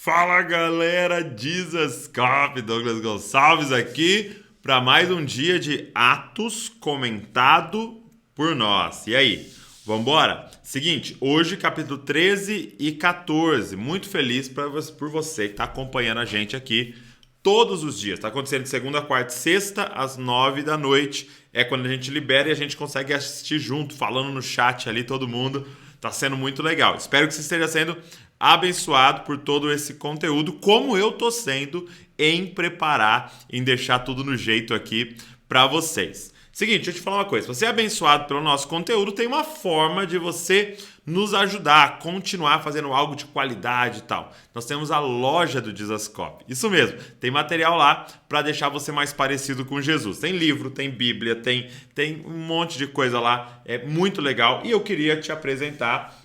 Fala galera, Dizascope, Douglas Gonçalves aqui para mais um dia de Atos comentado por nós. E aí, vambora? Seguinte, hoje capítulo 13 e 14. Muito feliz por você que está acompanhando a gente aqui todos os dias. Está acontecendo de segunda, quarta e sexta às 9 da noite. É quando a gente libera e a gente consegue assistir junto, falando no chat ali todo mundo. Tá sendo muito legal. Espero que você esteja sendo abençoado por todo esse conteúdo, como eu tô sendo em preparar, em deixar tudo no jeito aqui para vocês. Seguinte, deixa eu te falar uma coisa. Se você é abençoado pelo nosso conteúdo, tem uma forma de você nos ajudar a continuar fazendo algo de qualidade e tal. Nós temos a loja do Dizascope. Isso mesmo, tem material lá para deixar você mais parecido com Jesus. Tem livro, tem Bíblia, tem um monte de coisa lá. É muito legal. E eu queria te apresentar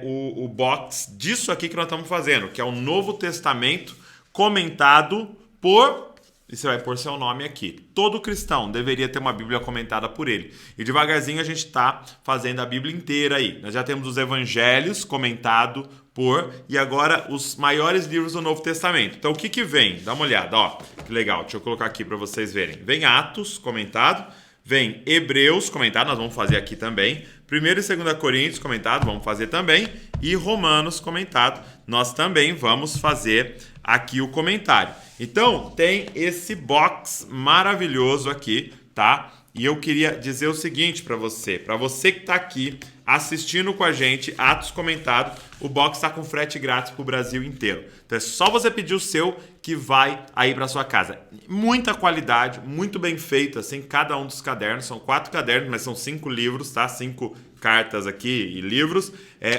o box disso aqui que nós estamos fazendo, que é o Novo Testamento comentado por... E você vai pôr seu nome aqui. Todo cristão deveria ter uma Bíblia comentada por ele. E devagarzinho a gente está fazendo a Bíblia inteira aí. Nós já temos os Evangelhos comentados por... E agora os maiores livros do Novo Testamento. Então o que vem? Dá uma olhada, ó. Que legal. Deixa eu colocar aqui para vocês verem. Vem Atos comentado. Vem Hebreus comentado. Nós vamos fazer aqui também. 1 e 2 Coríntios comentado. Vamos fazer também. E Romanos comentado. Nós também vamos fazer aqui o comentário. Então, tem esse box maravilhoso aqui, tá? E eu queria dizer o seguinte para você que está aqui assistindo com a gente, Atos comentado, o box está com frete grátis para o Brasil inteiro. Então é só você pedir o seu que vai aí para sua casa. Muita qualidade, muito bem feito, assim, cada um dos cadernos. São 4 cadernos, mas são 5 livros, tá? 5 cartas aqui e livros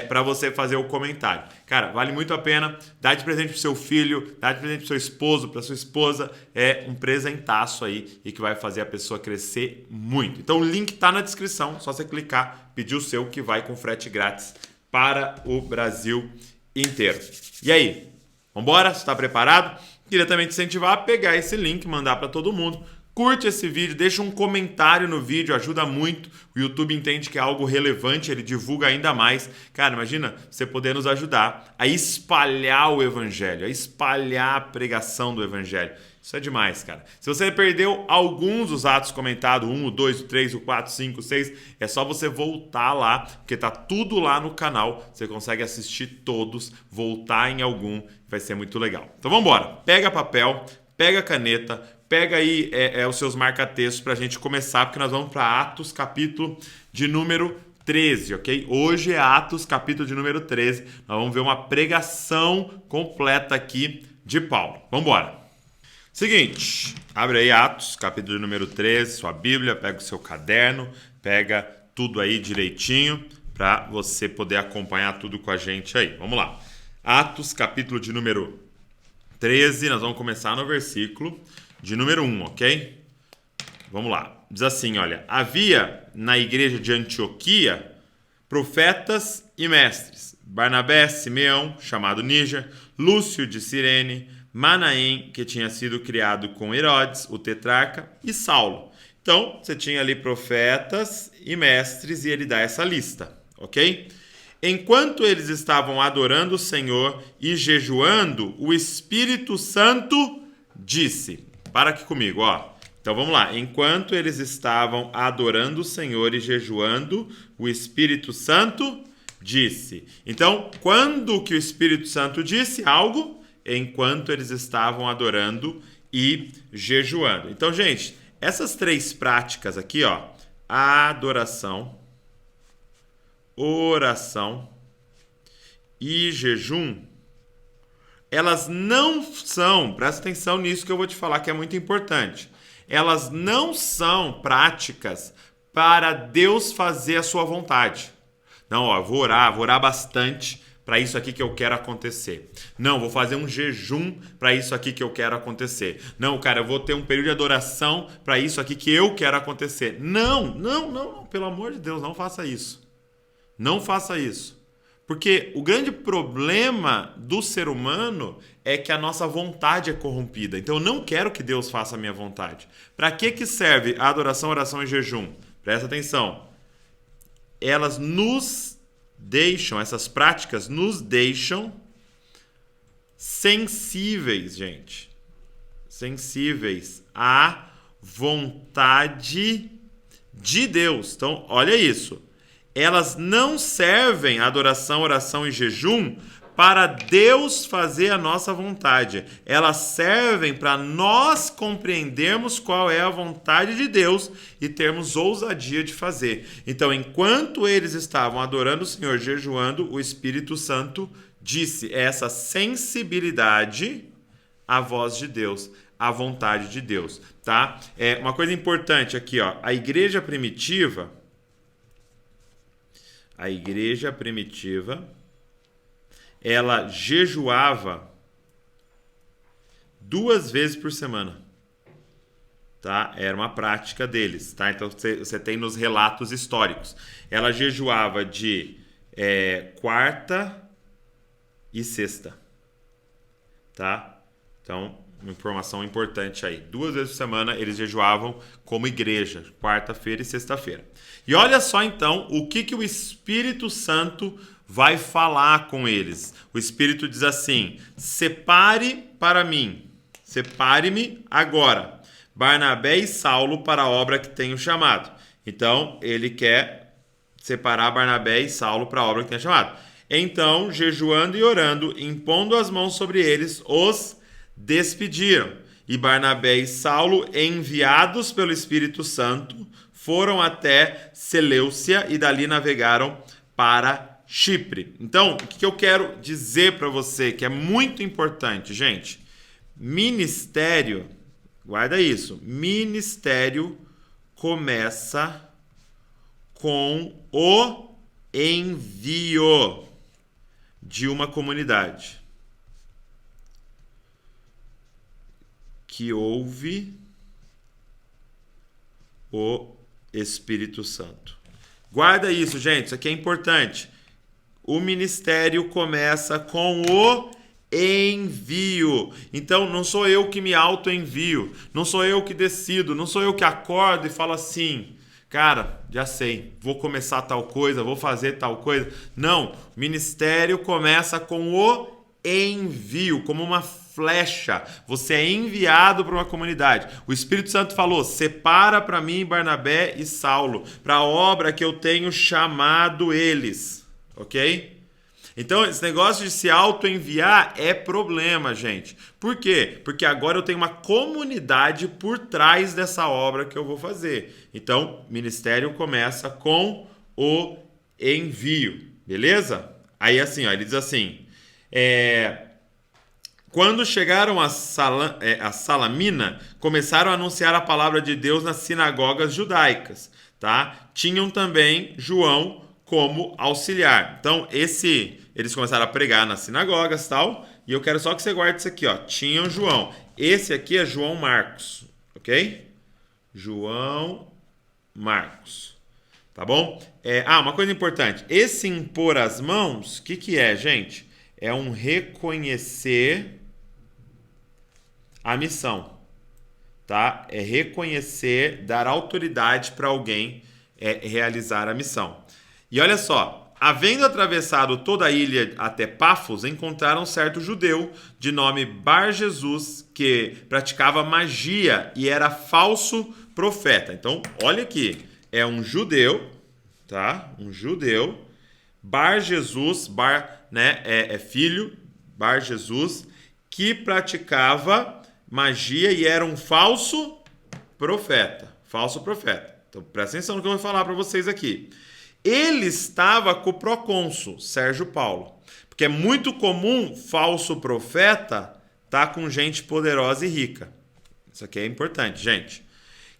para você fazer o comentário. Cara, vale muito a pena. Dá de presente pro seu filho, dá de presente pro seu esposo, pra sua esposa. É um presentaço aí e que vai fazer a pessoa crescer muito. Então o link tá na descrição, só você clicar, pedir o seu que vai com frete grátis para o Brasil inteiro. E aí, vambora? Você está preparado? Queria também te incentivar a pegar esse link, mandar para todo mundo. Curte esse vídeo, deixa um comentário no vídeo, ajuda muito. O YouTube entende que é algo relevante, ele divulga ainda mais. Cara, imagina você poder nos ajudar a espalhar o Evangelho, a espalhar a pregação do Evangelho. Isso é demais, cara. Se você perdeu alguns dos atos comentados, 1, o 2, o 3, o 4, 5, o 6, é só você voltar lá, porque tá tudo lá no canal. Você consegue assistir todos, voltar em algum, vai ser muito legal. Então vamos embora. Pega papel, pega caneta, pega aí os seus marca-textos para a gente começar, porque nós vamos para Atos, capítulo de número 13, ok? Hoje é Atos, capítulo de número 13. Nós vamos ver uma pregação completa aqui de Paulo. Vamos embora. Seguinte, abre aí Atos, capítulo de número 13, sua Bíblia, pega o seu caderno, pega tudo aí direitinho para você poder acompanhar tudo com a gente aí. Vamos lá. Atos, capítulo de número 13, nós vamos começar no versículo de número 1, ok? Vamos lá. Diz assim, olha. Havia na igreja de Antioquia profetas e mestres. Barnabé, Simeão, chamado Níger, Lúcio de Cirene, Manaém, que tinha sido criado com Herodes, o tetrarca, e Saulo. Então, você tinha ali profetas e mestres e ele dá essa lista, ok? Enquanto eles estavam adorando o Senhor e jejuando, o Espírito Santo disse... Para aqui comigo, ó. Então vamos lá. Enquanto eles estavam adorando o Senhor e jejuando, o Espírito Santo disse. Então, quando que o Espírito Santo disse algo? Enquanto eles estavam adorando e jejuando. Então, gente, essas 3 práticas aqui, ó. Adoração, oração e jejum, elas não são, presta atenção nisso que eu vou te falar que é muito importante, elas não são práticas para Deus fazer a sua vontade. Não, ó, vou orar bastante para isso aqui que eu quero acontecer. Não, vou fazer um jejum para isso aqui que eu quero acontecer. Não, cara, eu vou ter um período de adoração para isso aqui que eu quero acontecer. Não, pelo amor de Deus, não faça isso. Não faça isso. Porque o grande problema do ser humano é que a nossa vontade é corrompida. Então eu não quero que Deus faça a minha vontade. Para que serve a adoração, oração e jejum? Presta atenção. Elas nos deixam, essas práticas nos deixam sensíveis, gente. Sensíveis à vontade de Deus. Então, olha isso. Elas não servem a adoração, oração e jejum para Deus fazer a nossa vontade. Elas servem para nós compreendermos qual é a vontade de Deus e termos ousadia de fazer. Então, enquanto eles estavam adorando o Senhor, jejuando, o Espírito Santo disse essa sensibilidade à voz de Deus, à vontade de Deus, tá? Uma coisa importante aqui, ó, a igreja primitiva, ela jejuava 2 vezes por semana, tá? Era uma prática deles, tá? Então você tem nos relatos históricos. Ela jejuava de quarta e sexta, tá? Então, uma informação importante aí. 2 vezes por semana eles jejuavam como igreja, quarta-feira e sexta-feira. E olha só então o que o Espírito Santo vai falar com eles. O Espírito diz assim: separe-me agora, Barnabé e Saulo para a obra que tenho chamado. Então, ele quer separar Barnabé e Saulo para a obra que tenho chamado. Então, jejuando e orando, impondo as mãos sobre eles, os despediram. E Barnabé e Saulo, enviados pelo Espírito Santo, foram até Seleucia e dali navegaram para Chipre. Então, o que eu quero dizer para você, que é muito importante, gente? Ministério, guarda isso, ministério começa com o envio de uma comunidade que ouve o Espírito Santo. Guarda isso, gente, isso aqui é importante. O ministério começa com o envio. Então, não sou eu que me auto-envio, não sou eu que decido, não sou eu que acordo e falo assim: cara, já sei, vou começar tal coisa, vou fazer tal coisa. Não, ministério começa com o envio, como uma flecha. Você é enviado para uma comunidade. O Espírito Santo falou: separa para mim Barnabé e Saulo, para a obra que eu tenho chamado eles. Ok? Então, esse negócio de se auto-enviar é problema, gente. Por quê? Porque agora eu tenho uma comunidade por trás dessa obra que eu vou fazer. Então, o ministério começa com o envio. Beleza? Aí, assim, ó, ele diz assim: quando chegaram a Salamina, começaram a anunciar a palavra de Deus nas sinagogas judaicas, tá? Tinham também João como auxiliar. Então, eles começaram a pregar nas sinagogas e tal, e eu quero só que você guarde isso aqui, ó. Tinham João. Esse aqui é João Marcos, ok? João Marcos, tá bom? Uma coisa importante. Esse impor as mãos, o que é, gente? É um reconhecer a missão, tá? É reconhecer, dar autoridade para alguém realizar a missão. E olha só, havendo atravessado toda a ilha até Pafos, encontraram um certo judeu de nome Bar-Jesus, que praticava magia e era falso profeta. Então, olha aqui, é um judeu, tá? Um judeu, Bar-Jesus, filho, Bar-Jesus, que praticava magia e era um falso profeta. Falso profeta. Então, presta atenção no que eu vou falar para vocês aqui. Ele estava com o procônsul, Sérgio Paulo. Porque é muito comum falso profeta estar com gente poderosa e rica. Isso aqui é importante, gente.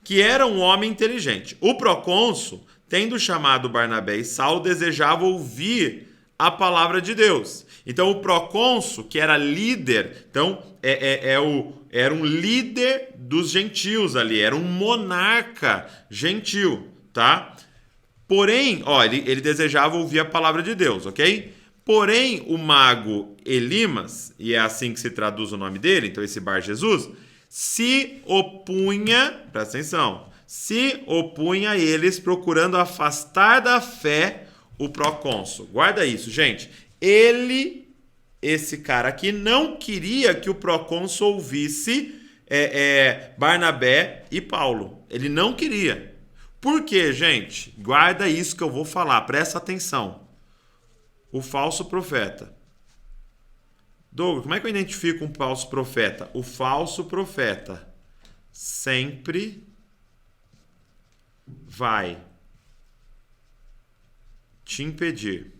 Que era um homem inteligente. O procônsul, tendo chamado Barnabé e Saulo, desejava ouvir a palavra de Deus. Então, o procônsul, que era líder, então era um líder dos gentios ali, era um monarca gentil, tá? Porém, ele desejava ouvir a palavra de Deus, ok? Porém, o mago Elimas, e é assim que se traduz o nome dele, então esse Bar-Jesus, se opunha, presta atenção, se opunha a eles, procurando afastar da fé o procônsul. Guarda isso, gente. Ele esse cara aqui não queria que o procônsul ouvisse Barnabé e Paulo. Ele não queria. Por quê, gente? Guarda isso que eu vou falar, presta atenção. O falso profeta. Douglas, como é que eu identifico um falso profeta? O falso profeta sempre vai te impedir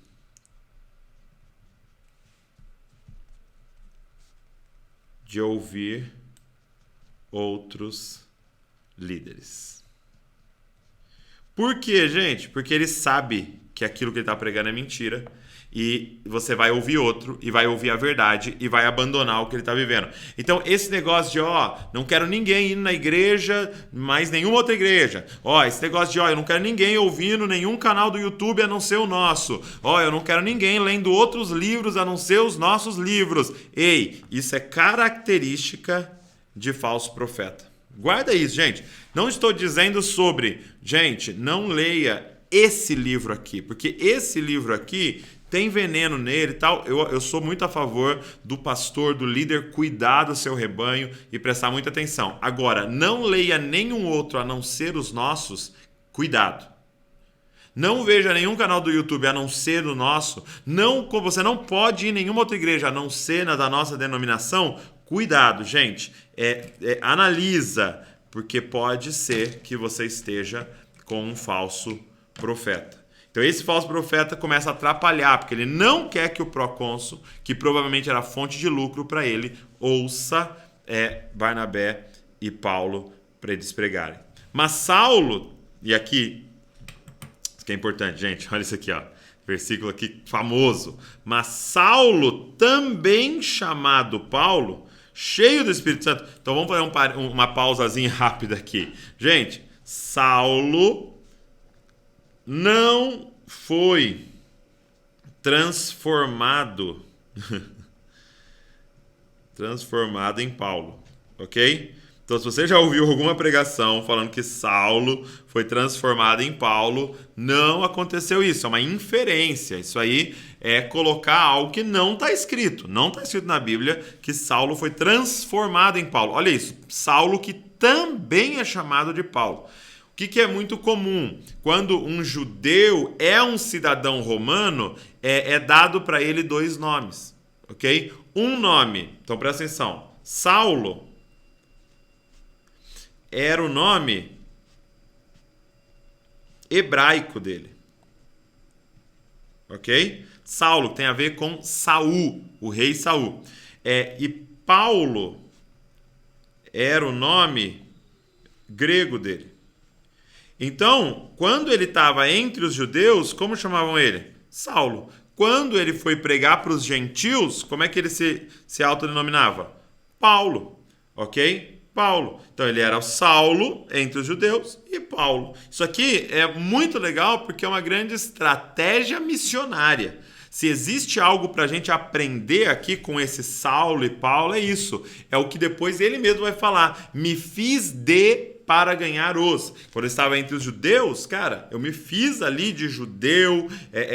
de ouvir outros líderes. Por quê, gente? Porque ele sabe que aquilo que ele está pregando é mentira e você vai ouvir outro e vai ouvir a verdade e vai abandonar o que ele está vivendo. Então, esse negócio de, não quero ninguém indo na igreja, mais nenhuma outra igreja. Esse negócio de, eu não quero ninguém ouvindo nenhum canal do YouTube a não ser o nosso. Eu não quero ninguém lendo outros livros a não ser os nossos livros. Ei, isso é característica de falso profeta. Guarda isso, gente. Não estou dizendo sobre, gente, não leia esse livro aqui, porque esse livro aqui tem veneno nele e tal. Eu sou muito a favor do pastor, do líder, cuidar do seu rebanho e prestar muita atenção. Agora, não leia nenhum outro a não ser os nossos, cuidado. Não veja nenhum canal do YouTube a não ser o nosso. Você não pode ir em nenhuma outra igreja a não ser na da nossa denominação. Cuidado, gente. Analisa, porque pode ser que você esteja com um falso profeta. Então esse falso profeta começa a atrapalhar, porque ele não quer que o procônsul, que provavelmente era fonte de lucro para ele, ouça Barnabé e Paulo para eles pregarem. Mas Saulo, e aqui, isso que é importante, gente, olha isso aqui, versículo aqui famoso. Mas Saulo, também chamado Paulo, cheio do Espírito Santo. Então vamos fazer uma pausazinha rápida aqui. Gente, Saulo não foi transformado em Paulo, ok? Então, se você já ouviu alguma pregação falando que Saulo foi transformado em Paulo, não aconteceu isso. É uma inferência. Isso aí é colocar algo que não está escrito. Não está escrito na Bíblia que Saulo foi transformado em Paulo. Olha isso. Saulo, que também é chamado de Paulo. O que é muito comum? Quando um judeu é um cidadão romano, é dado para ele 2 nomes, ok? Um nome, então presta atenção, Saulo era o nome hebraico dele, ok? Saulo tem a ver com Saul, o rei Saul. E Paulo era o nome grego dele. Então, quando ele estava entre os judeus, como chamavam ele? Saulo. Quando ele foi pregar para os gentios, como é que ele se autodenominava? Paulo, ok? Paulo. Então, ele era Saulo entre os judeus e Paulo. Isso aqui é muito legal porque é uma grande estratégia missionária. Se existe algo para a gente aprender aqui com esse Saulo e Paulo, é isso. É o que depois ele mesmo vai falar. Me fiz para ganhar os. Quando eu estava entre os judeus, cara, eu me fiz ali de judeu,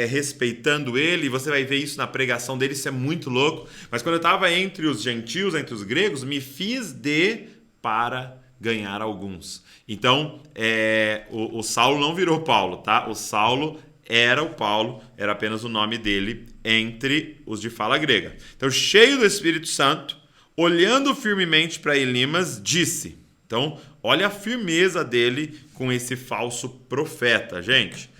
respeitando ele, e você vai ver isso na pregação dele, isso é muito louco. Mas quando eu estava entre os gentios, entre os gregos, me fiz para ganhar alguns. Então, o Saulo não virou Paulo, tá? O Saulo era o Paulo, era apenas o nome dele entre os de fala grega. Então, cheio do Espírito Santo, olhando firmemente para Elimas, disse... Então, olha a firmeza dele com esse falso profeta, gente.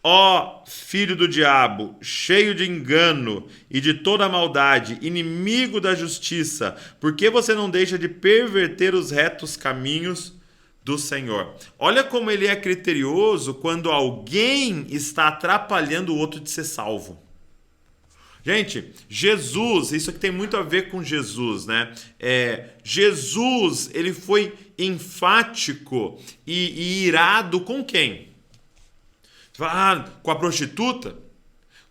Ó filho do diabo, cheio de engano e de toda maldade, inimigo da justiça, por que você não deixa de perverter os retos caminhos do Senhor? Olha como ele é criterioso quando alguém está atrapalhando o outro de ser salvo. Gente, Jesus, isso aqui tem muito a ver com Jesus, né? Jesus, ele foi enfático e irado com quem? Com a prostituta?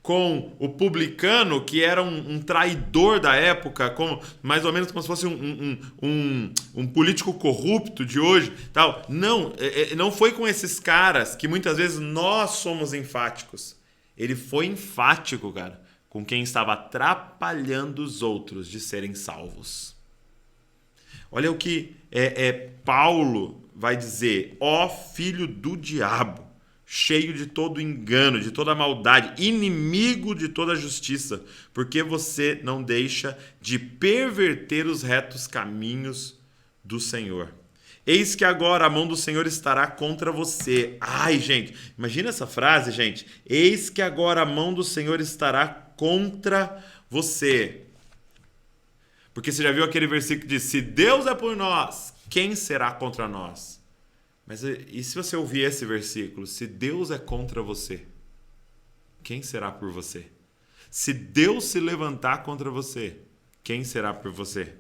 Com o publicano, que era um traidor da época, mais ou menos como se fosse um político corrupto de hoje. Tal. Não foi com esses caras que muitas vezes nós somos enfáticos. Ele foi enfático, cara, com quem estava atrapalhando os outros de serem salvos. Olha o que Paulo vai dizer: ó filho do diabo, cheio de todo engano, de toda maldade, inimigo de toda justiça, porque você não deixa de perverter os retos caminhos do Senhor. Eis que agora a mão do Senhor estará contra você. Ai, gente, imagina essa frase, gente. Eis que agora a mão do Senhor estará contra você. Porque você já viu aquele versículo que diz: se Deus é por nós, quem será contra nós? Mas e se você ouvir esse versículo? Se Deus é contra você, quem será por você? Se Deus se levantar contra você, quem será por você?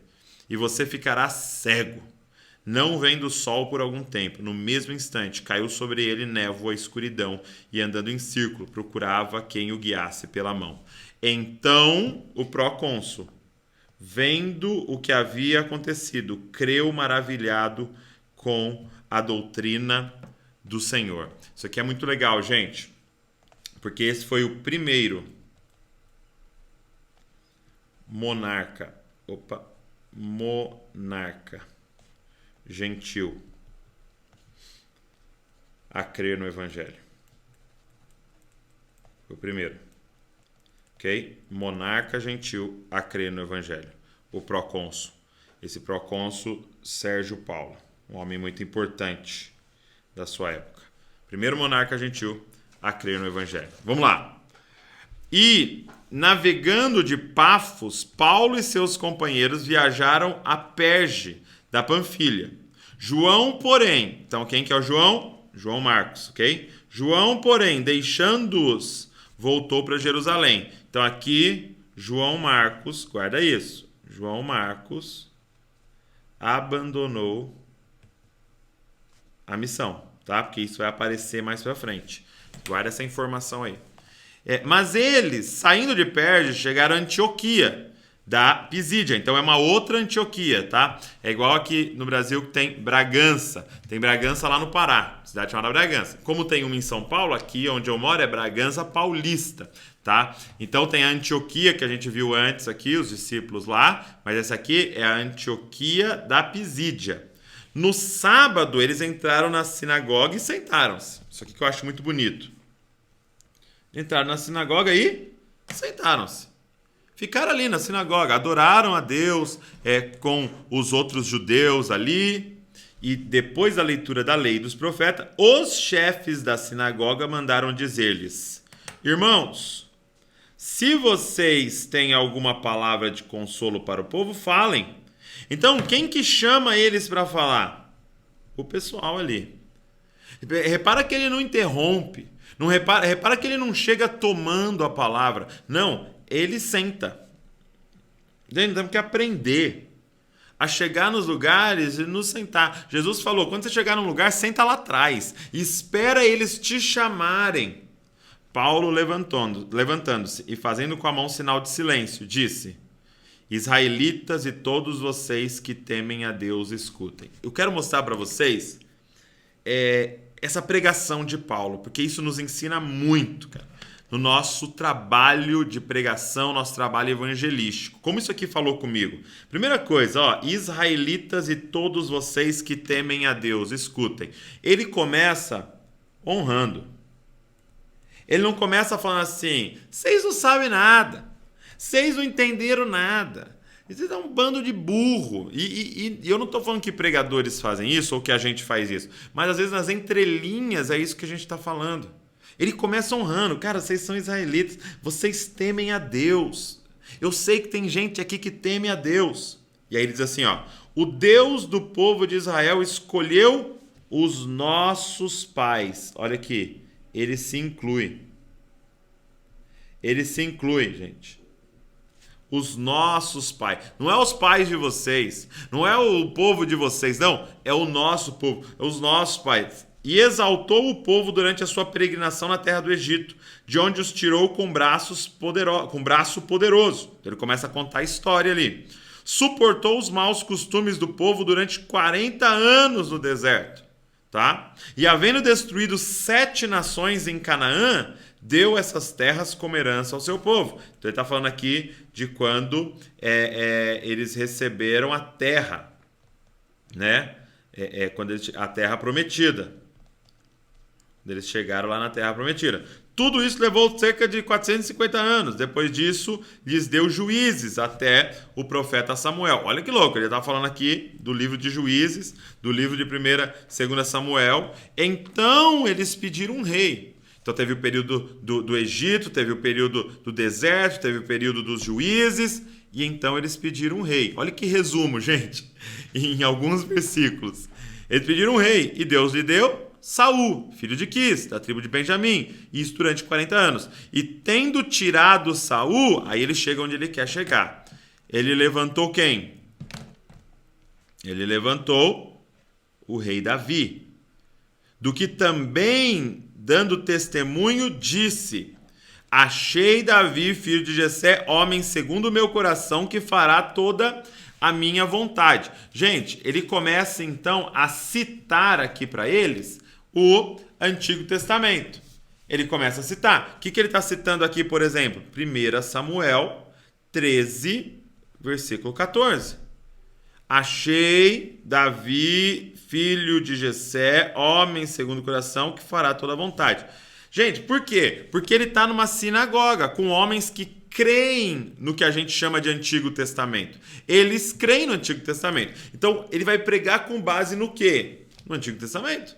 E você ficará cego, não vendo o sol por algum tempo. No mesmo instante, caiu sobre ele névoa e escuridão, e andando em círculo, procurava quem o guiasse pela mão. Então, o procônsul, vendo o que havia acontecido, creu maravilhado com a doutrina do Senhor. Isso aqui é muito legal, gente, porque esse foi o primeiro monarca gentil a crer no Evangelho. Foi o primeiro. Ok? Monarca gentil a crer no Evangelho. O procônsul. Esse procônsul Sérgio Paulo. Um homem muito importante da sua época. Primeiro monarca gentil a crer no Evangelho. Vamos lá. E, navegando de Pafos, Paulo e seus companheiros viajaram a Perge, da Panfilha. João, porém... Então, quem que é o João? João Marcos, ok? João, porém, deixando-os, voltou para Jerusalém. Então, aqui, João Marcos, guarda isso. João Marcos abandonou a missão, tá? Porque isso vai aparecer mais pra frente. Guarda essa informação aí. Mas eles, saindo de Perge, chegaram a Antioquia da Pisídia. Então é uma outra Antioquia, tá? É igual aqui no Brasil que tem Bragança. Tem Bragança lá no Pará, cidade chamada Bragança. Como tem uma em São Paulo, aqui onde eu moro é Bragança Paulista, tá? Então tem a Antioquia que a gente viu antes aqui, os discípulos lá, mas essa aqui é a Antioquia da Pisídia. No sábado, eles entraram na sinagoga e sentaram-se. Isso aqui que eu acho muito bonito. Entraram na sinagoga e sentaram-se. Ficaram ali na sinagoga, adoraram a Deus com os outros judeus ali. E depois da leitura da lei dos profetas, os chefes da sinagoga mandaram dizer-lhes: irmãos, se vocês têm alguma palavra de consolo para o povo, falem. Então, quem que chama eles para falar? O pessoal ali. Repara que ele não interrompe. Não repara que ele não chega tomando a palavra. Não, ele senta. Temos que aprender a chegar nos lugares e nos sentar. Jesus falou, quando você chegar num lugar, senta lá atrás. Espera eles te chamarem. Paulo, levantando-se e fazendo com a mão sinal de silêncio, disse: israelitas e todos vocês que temem a Deus, escutem. Eu quero mostrar para vocês essa pregação de Paulo, porque isso nos ensina muito, cara, no nosso trabalho de pregação, nosso trabalho evangelístico. Como isso aqui falou comigo? Primeira coisa, israelitas e todos vocês que temem a Deus, escutem. Ele começa honrando. Ele não começa falando assim: vocês não sabem nada, vocês não entenderam nada, vocês são um bando de burro. E eu não estou falando que pregadores fazem isso ou que a gente faz isso, mas às vezes nas entrelinhas é isso que a gente está falando. Ele começa honrando: cara, vocês são israelitas, vocês temem a Deus. Eu sei que tem gente aqui que teme a Deus. E aí ele diz assim, o Deus do povo de Israel escolheu os nossos pais. Olha aqui, ele se inclui. Ele se inclui, gente. Os nossos pais. Não é os pais de vocês. Não é o povo de vocês. Não, é o nosso povo. É os nossos pais. E exaltou o povo durante a sua peregrinação na terra do Egito, de onde os tirou com braço poderoso. Ele começa a contar a história ali. Suportou os maus costumes do povo durante 40 anos no deserto. tá? E havendo destruído 7 nações em Canaã, deu essas terras como herança ao seu povo. Então ele está falando aqui de quando eles receberam a terra, né? Quando a terra prometida. Eles chegaram lá na terra prometida. Tudo isso levou cerca de 450 anos. Depois disso, lhes deu juízes até o profeta Samuel. Olha que louco, ele está falando aqui do livro de Juízes, do livro de 1ª, 2ª Samuel. Então, eles pediram um rei. Então, teve o período do Egito, teve o período do deserto, teve o período dos juízes, e então eles pediram um rei. Olha que resumo, gente, em alguns versículos. Eles pediram um rei, e Deus lhe deu Saul, filho de Quis, da tribo de Benjamim, isso durante 40 anos. E tendo tirado Saul, aí ele chega onde ele quer chegar. Ele levantou quem? Ele levantou o rei Davi, do que também, dando testemunho, disse: achei Davi, filho de Jessé, homem segundo o meu coração, que fará toda a minha vontade. Gente, ele começa então a citar aqui para eles o Antigo Testamento. Ele começa a citar. O que ele está citando aqui, por exemplo? 1 Samuel 13, versículo 14. Achei Davi, filho de Jessé, homem segundo o coração, que fará toda a vontade. Gente, por quê? Porque ele está numa sinagoga com homens que creem no que a gente chama de Antigo Testamento. Eles creem no Antigo Testamento. Então, ele vai pregar com base no quê? No Antigo Testamento.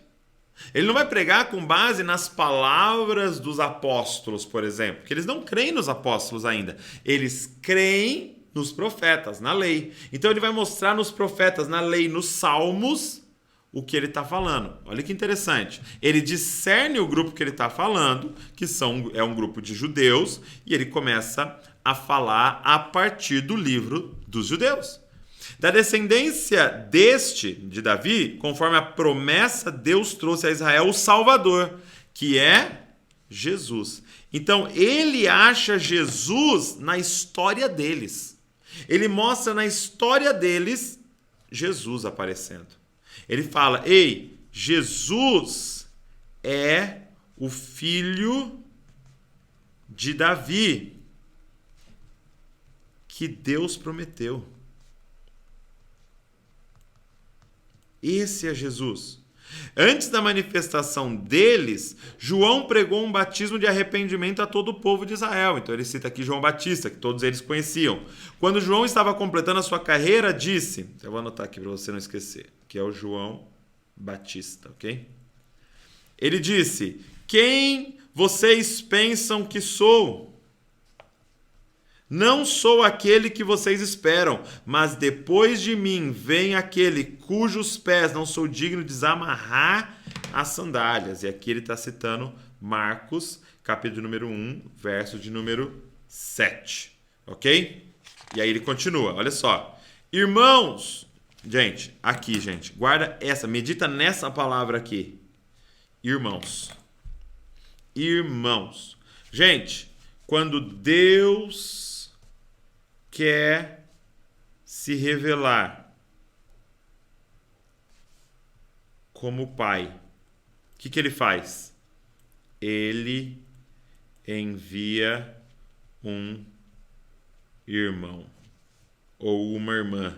Ele não vai pregar com base nas palavras dos apóstolos, por exemplo, porque eles não creem nos apóstolos ainda. Eles creem nos profetas, na lei. Então ele vai mostrar nos profetas, na lei, nos salmos, o que ele está falando. Olha que interessante. Ele discerne o grupo que ele está falando, que é um grupo de judeus, e ele começa a falar a partir do livro dos judeus. Da descendência de Davi, conforme a promessa, Deus trouxe a Israel o Salvador, que é Jesus. Então, ele acha Jesus na história deles. Ele mostra na história deles Jesus aparecendo. Ele fala: ei, Jesus é o filho de Davi que Deus prometeu. Esse é Jesus. Antes da manifestação deles, João pregou um batismo de arrependimento a todo o povo de Israel. Então ele cita aqui João Batista, que todos eles conheciam. Quando João estava completando a sua carreira, disse, eu vou anotar aqui para você não esquecer, que é o João Batista, ok? Ele disse: quem vocês pensam que sou? Não sou aquele que vocês esperam, mas depois de mim vem aquele cujos pés não sou digno de desamarrar as sandálias. E aqui ele está citando Marcos, capítulo número 1, verso de número 7. Ok? E aí ele continua, olha só. Irmãos, gente, aqui, gente, guarda essa, medita nessa palavra aqui. Irmãos. Irmãos. Gente, quando Deus quer se revelar como Pai, o que ele faz? Ele envia um irmão ou uma irmã.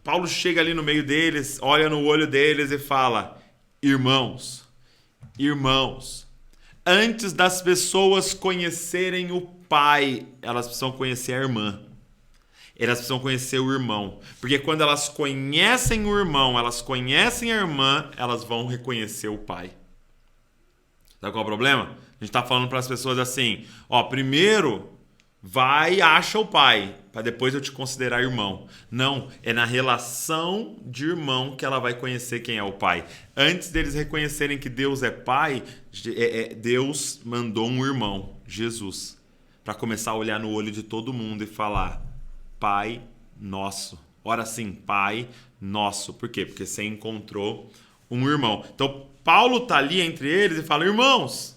Paulo chega ali no meio deles, olha no olho deles e fala: irmãos, irmãos, antes das pessoas conhecerem o Pai, elas precisam conhecer a irmã. Elas precisam conhecer o irmão. Porque quando elas conhecem o irmão, elas conhecem a irmã, elas vão reconhecer o Pai. Sabe qual é o problema? A gente está falando para as pessoas assim: ó, primeiro vai e acha o Pai, para depois eu te considerar irmão. Não, é na relação de irmão que ela vai conhecer quem é o Pai. Antes deles reconhecerem que Deus é Pai, Deus mandou um irmão, Jesus, para começar a olhar no olho de todo mundo e falar: Pai nosso. Ora sim, Pai nosso. Por quê? Porque você encontrou um irmão. Então, Paulo está ali entre eles e fala: irmãos,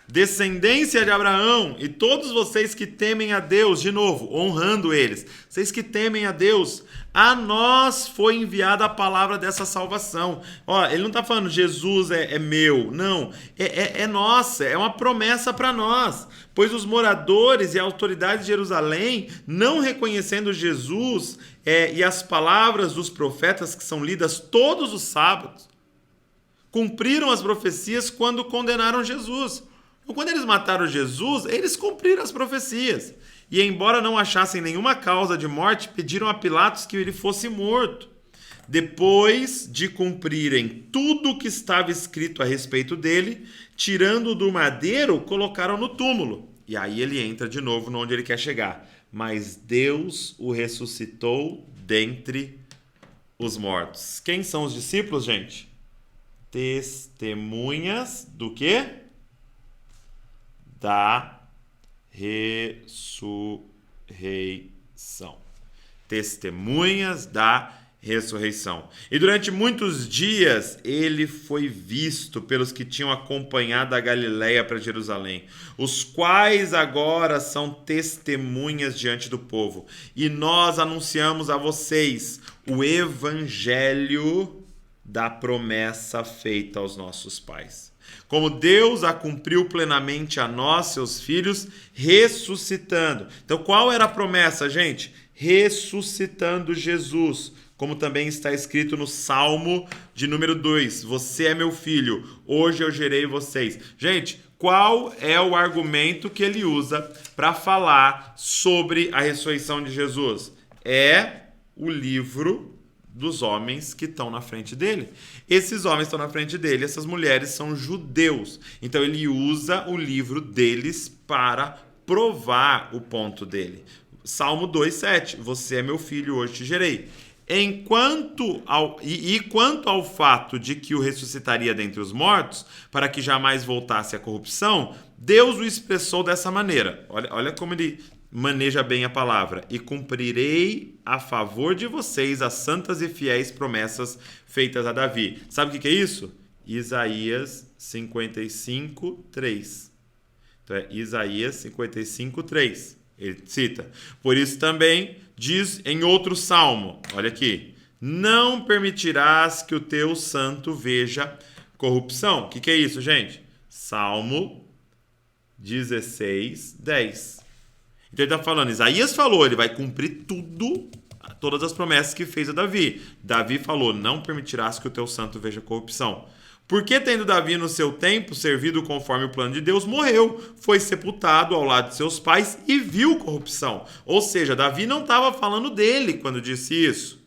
descendência de Abraão, e todos vocês que temem a Deus, de novo, honrando eles, vocês que temem a Deus, a nós foi enviada a palavra dessa salvação. Ó, ele não está falando Jesus é meu, não, é nossa, é uma promessa para nós, pois os moradores e autoridades de Jerusalém, não reconhecendo Jesus e as palavras dos profetas que são lidas todos os sábados, cumpriram as profecias quando condenaram Jesus. Então, quando eles mataram Jesus, eles cumpriram as profecias. E, embora não achassem nenhuma causa de morte, pediram a Pilatos que ele fosse morto. Depois de cumprirem tudo o que estava escrito a respeito dele, tirando-o do madeiro, colocaram no túmulo. E aí ele entra de novo onde ele quer chegar. Mas Deus o ressuscitou dentre os mortos. Quem são os discípulos, gente? Testemunhas do quê? Da ressurreição. Testemunhas da ressurreição. E durante muitos dias ele foi visto pelos que tinham acompanhado a Galileia para Jerusalém, os quais agora são testemunhas diante do povo. E nós anunciamos a vocês o evangelho da promessa feita aos nossos pais. Como Deus a cumpriu plenamente a nós, seus filhos, ressuscitando. Então, qual era a promessa, gente? Ressuscitando Jesus, como também está escrito no Salmo de número 2. Você é meu filho, hoje eu gerei vocês. Gente, qual é o argumento que ele usa para falar sobre a ressurreição de Jesus? É o livro dos homens que estão na frente dele. Esses homens estão na frente dele, essas mulheres são judeus. Então ele usa o livro deles para provar o ponto dele. Salmo 2:7, você é meu filho, hoje te gerei. Quanto ao fato de que o ressuscitaria dentre os mortos, para que jamais voltasse à corrupção, Deus o expressou dessa maneira. Olha como ele maneja bem a palavra. E cumprirei a favor de vocês as santas e fiéis promessas feitas a Davi. Sabe o que é isso? Isaías 55:3. Então é Isaías 55:3. Ele cita. Por isso também diz em outro salmo, olha aqui, não permitirás que o teu santo veja corrupção. O que é isso, gente? Salmo 16:10. Então ele está falando, Isaías falou, ele vai cumprir todas as promessas que fez a Davi. Davi falou, não permitirás que o teu santo veja corrupção. Porque tendo Davi no seu tempo servido conforme o plano de Deus, morreu, foi sepultado ao lado de seus pais e viu corrupção. Ou seja, Davi não estava falando dele quando disse isso.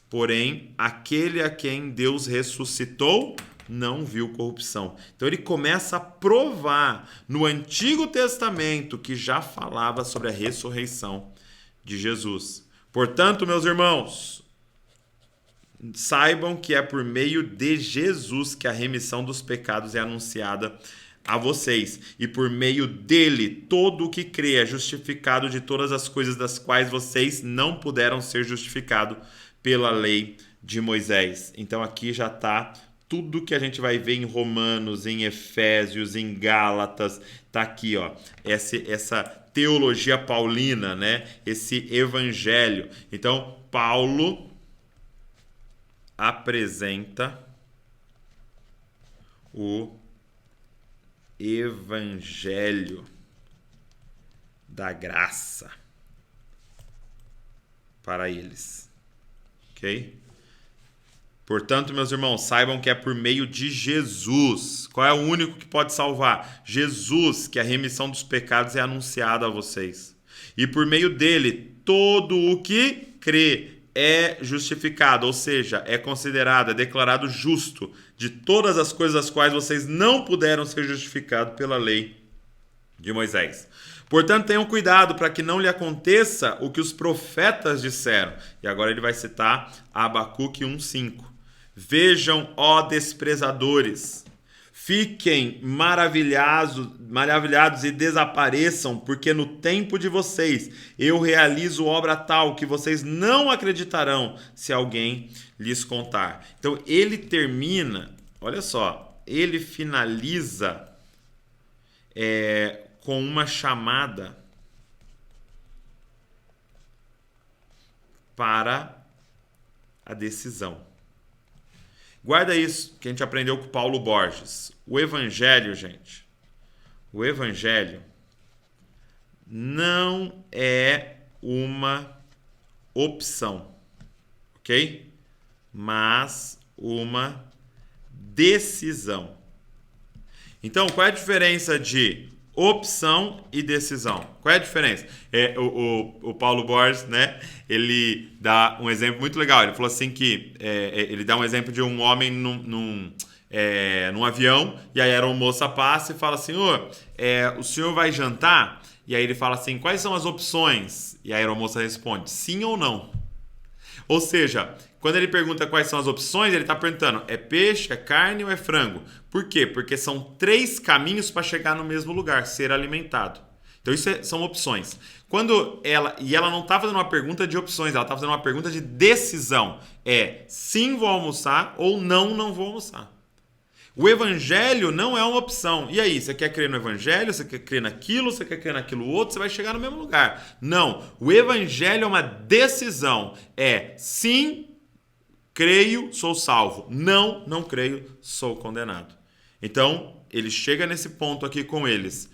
Porém, aquele a quem Deus ressuscitou não viu corrupção. Então ele começa a provar no Antigo Testamento que já falava sobre a ressurreição de Jesus. Portanto, meus irmãos, saibam que é por meio de Jesus que a remissão dos pecados é anunciada a vocês. E por meio dele, todo o que crê é justificado de todas as coisas das quais vocês não puderam ser justificados pela lei de Moisés. Então aqui já está tudo que a gente vai ver em Romanos, em Efésios, em Gálatas, está aqui, ó, essa teologia paulina, né? Esse evangelho. Então, Paulo apresenta o evangelho da graça para eles. Ok? Portanto, meus irmãos, saibam que é por meio de Jesus. Qual é o único que pode salvar? Jesus, que a remissão dos pecados é anunciada a vocês. E por meio dele, todo o que crê é justificado, ou seja, é considerado, é declarado justo de todas as coisas das quais vocês não puderam ser justificados pela lei de Moisés. Portanto, tenham cuidado para que não lhe aconteça o que os profetas disseram. E agora ele vai citar Abacuque 1:5. Vejam, ó desprezadores, fiquem maravilhados e desapareçam, porque no tempo de vocês eu realizo obra tal que vocês não acreditarão se alguém lhes contar. Então ele termina, olha só, ele finaliza com uma chamada para a decisão. Guarda isso que a gente aprendeu com Paulo Borges. O evangelho, gente, o evangelho não é uma opção, ok? Mas uma decisão. Então, qual é a diferença de opção e decisão? Qual é a diferença? O Paulo Borges, né? Ele dá um exemplo muito legal. Ele falou assim que ele dá um exemplo de um homem num avião, e aí a aeromoça passa e fala assim: o senhor vai jantar? E aí ele fala assim: quais são as opções? E a aeromoça responde: sim ou não. Ou seja, quando ele pergunta quais são as opções, ele está perguntando: é peixe, é carne ou é frango? Por quê? Porque são 3 caminhos para chegar no mesmo lugar, ser alimentado. Então isso são opções. Ela não está fazendo uma pergunta de opções, ela está fazendo uma pergunta de decisão. É sim, vou almoçar, ou não vou almoçar. O evangelho não é uma opção. E aí, você quer crer no evangelho? Você quer crer naquilo? Você quer crer naquilo outro? Você vai chegar no mesmo lugar. Não. O evangelho é uma decisão. É sim, creio, sou salvo. Não creio, sou condenado. Então, ele chega nesse ponto aqui com eles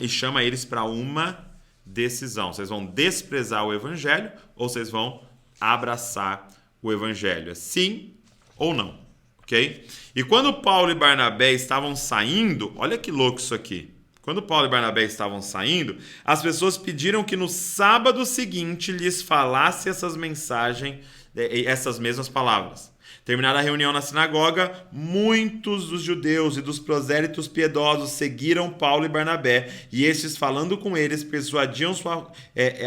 e chama eles para uma decisão. Vocês vão desprezar o evangelho ou vocês vão abraçar o evangelho? É sim ou não? Okay? E quando Paulo e Barnabé estavam saindo, olha que louco isso aqui. Quando Paulo e Barnabé estavam saindo, as pessoas pediram que no sábado seguinte lhes falasse essas mensagens, essas mesmas palavras. Terminada a reunião na sinagoga, muitos dos judeus e dos prosélitos piedosos seguiram Paulo e Barnabé, e estes, falando com eles, persuadiam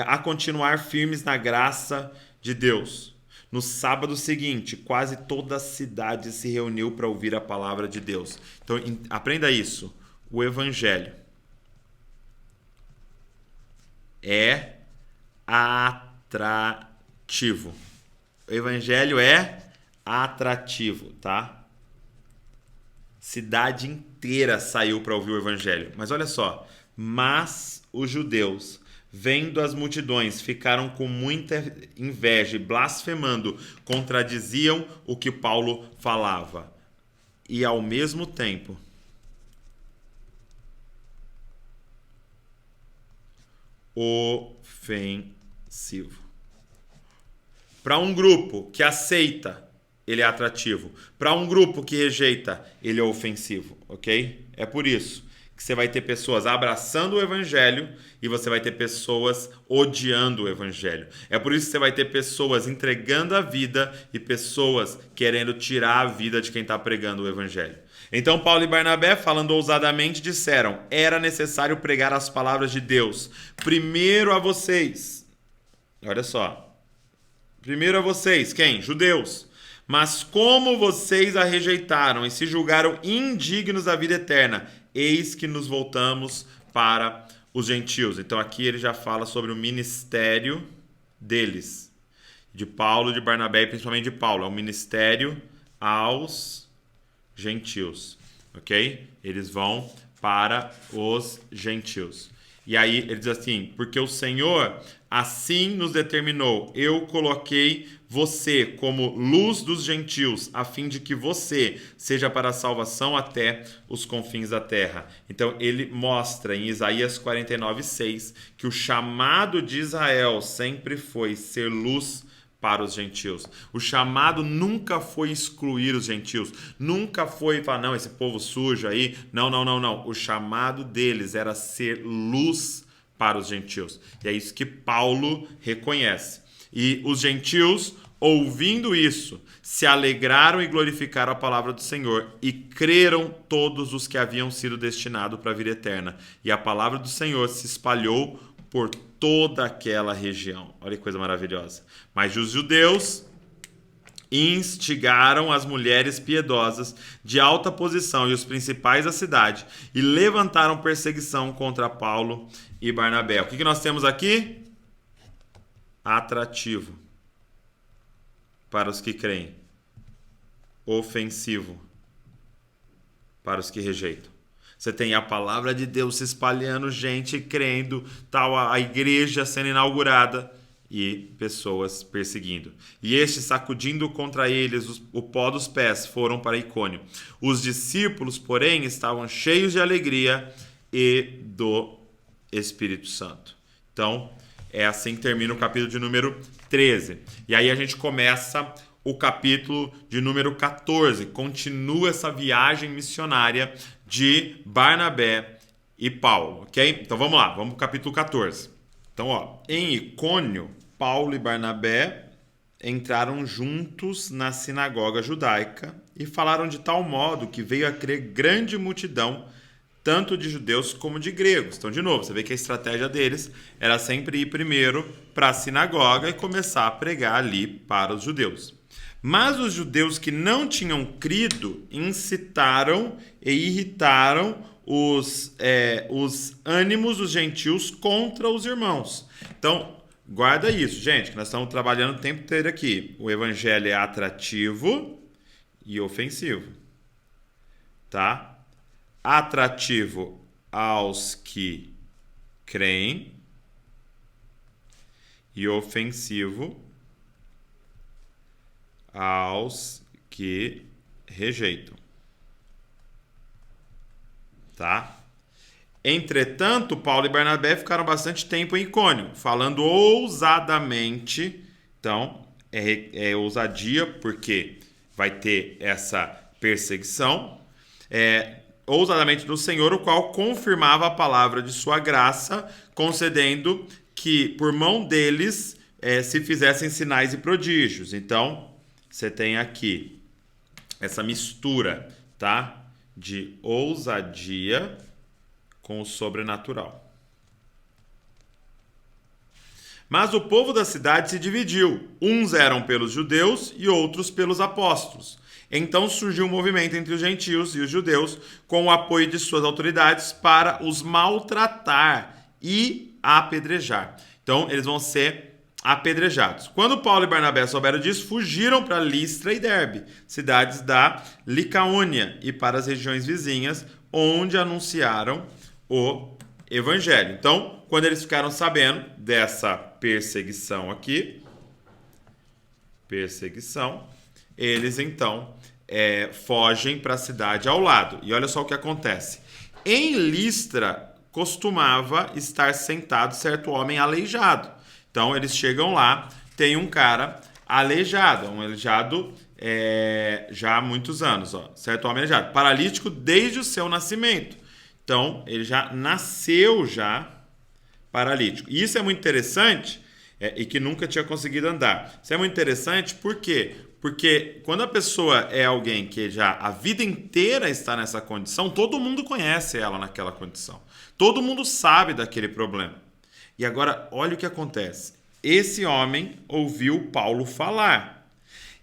a continuar firmes na graça de Deus. No sábado seguinte, quase toda a cidade se reuniu para ouvir a palavra de Deus. Então, aprenda isso. O evangelho é atrativo. O evangelho é atrativo, tá? Cidade inteira saiu para ouvir o evangelho. Mas olha só, mas os judeus, vendo as multidões, ficaram com muita inveja e blasfemando, contradiziam o que Paulo falava. E ao mesmo tempo, ofensivo. Para um grupo que aceita, ele é atrativo. Para um grupo que rejeita, ele é ofensivo, ok? É por isso que você vai ter pessoas abraçando o evangelho e você vai ter pessoas odiando o evangelho. É por isso que você vai ter pessoas entregando a vida e pessoas querendo tirar a vida de quem está pregando o evangelho. Então Paulo e Barnabé, falando ousadamente, disseram: era necessário pregar as palavras de Deus primeiro a vocês. Olha só. Primeiro a vocês, quem? Judeus. Mas como vocês a rejeitaram e se julgaram indignos da vida eterna, eis que nos voltamos para os gentios. Então aqui ele já fala sobre o ministério deles, de Paulo, de Barnabé e principalmente de Paulo. É um ministério aos gentios, ok? Eles vão para os gentios. E aí ele diz assim: porque o Senhor assim nos determinou, eu coloquei você como luz dos gentios, a fim de que você seja para a salvação até os confins da terra. Então ele mostra em Isaías 49:6 que o chamado de Israel sempre foi ser luz para os gentios. O chamado nunca foi excluir os gentios, nunca foi falar, não, esse povo sujo aí, não. O chamado deles era ser luz para os gentios. E é isso que Paulo reconhece. E os gentios, ouvindo isso, se alegraram e glorificaram a palavra do Senhor e creram todos os que haviam sido destinados para a vida eterna. E a palavra do Senhor se espalhou por toda aquela região. Olha que coisa maravilhosa. Mas os judeus instigaram as mulheres piedosas de alta posição e os principais da cidade e levantaram perseguição contra Paulo e Barnabé. O que nós temos aqui? Atrativo para os que creem, ofensivo para os que rejeitam. Você tem a palavra de Deus se espalhando, gente crendo, tal, a igreja sendo inaugurada e pessoas perseguindo. E estes, sacudindo contra eles o pó dos pés, foram para Icônio. Os discípulos, porém, estavam cheios de alegria e do Espírito Santo. Então, é assim que termina o capítulo de número 13. E aí a gente começa o capítulo de número 14. Continua essa viagem missionária de Barnabé e Paulo, ok? Então vamos lá, vamos para o capítulo 14. Então, ó, em Icônio, Paulo e Barnabé entraram juntos na sinagoga judaica e falaram de tal modo que veio a crer grande multidão, tanto de judeus como de gregos. Então, de novo, você vê que a estratégia deles era sempre ir primeiro para a sinagoga e começar a pregar ali para os judeus. Mas os judeus que não tinham crido incitaram e irritaram os ânimos dos gentios contra os irmãos. Então, guarda isso, gente, que nós estamos trabalhando o tempo inteiro aqui. O evangelho é atrativo e ofensivo, tá? Atrativo aos que creem e ofensivo aos que rejeitam, tá? Entretanto, Paulo e Barnabé ficaram bastante tempo em Icônio, falando ousadamente. Então, é ousadia porque vai ter essa perseguição. Ousadamente do Senhor, o qual confirmava a palavra de sua graça, concedendo que por mão deles se fizessem sinais e prodígios. Então, você tem aqui essa mistura, tá? De ousadia com o sobrenatural. Mas o povo da cidade se dividiu. Uns eram pelos judeus e outros pelos apóstolos. Então surgiu um movimento entre os gentios e os judeus, com o apoio de suas autoridades, para os maltratar e apedrejar. Então eles vão ser apedrejados. Quando Paulo e Barnabé souberam disso, fugiram para Listra e Derbe, cidades da Licaônia, e para as regiões vizinhas, onde anunciaram o evangelho. Então, quando eles ficaram sabendo dessa perseguição aqui, eles então fogem para a cidade ao lado. E olha só o que acontece. Em Listra costumava estar sentado certo homem aleijado. Então eles chegam lá, tem um cara aleijado, já há muitos anos, ó, certo homem aleijado, paralítico desde o seu nascimento. Então ele já nasceu paralítico. E isso é muito interessante, e que nunca tinha conseguido andar. Isso é muito interessante por quê? Porque quando a pessoa é alguém que já a vida inteira está nessa condição, todo mundo conhece ela naquela condição. Todo mundo sabe daquele problema. E agora, olha o que acontece. Esse homem ouviu Paulo falar.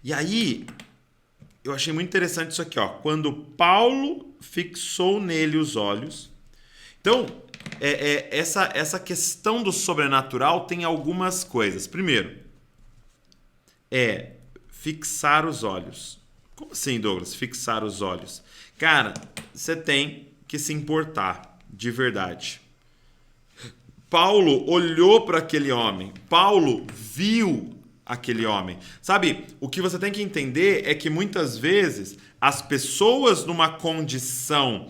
E aí, eu achei muito interessante isso aqui, ó. Quando Paulo fixou nele os olhos. Então, essa questão do sobrenatural tem algumas coisas. Primeiro, fixar os olhos. Como assim, Douglas? Fixar os olhos. Cara, você tem que se importar de verdade. Paulo olhou para aquele homem. Paulo viu aquele homem. Sabe, o que você tem que entender é que muitas vezes as pessoas numa condição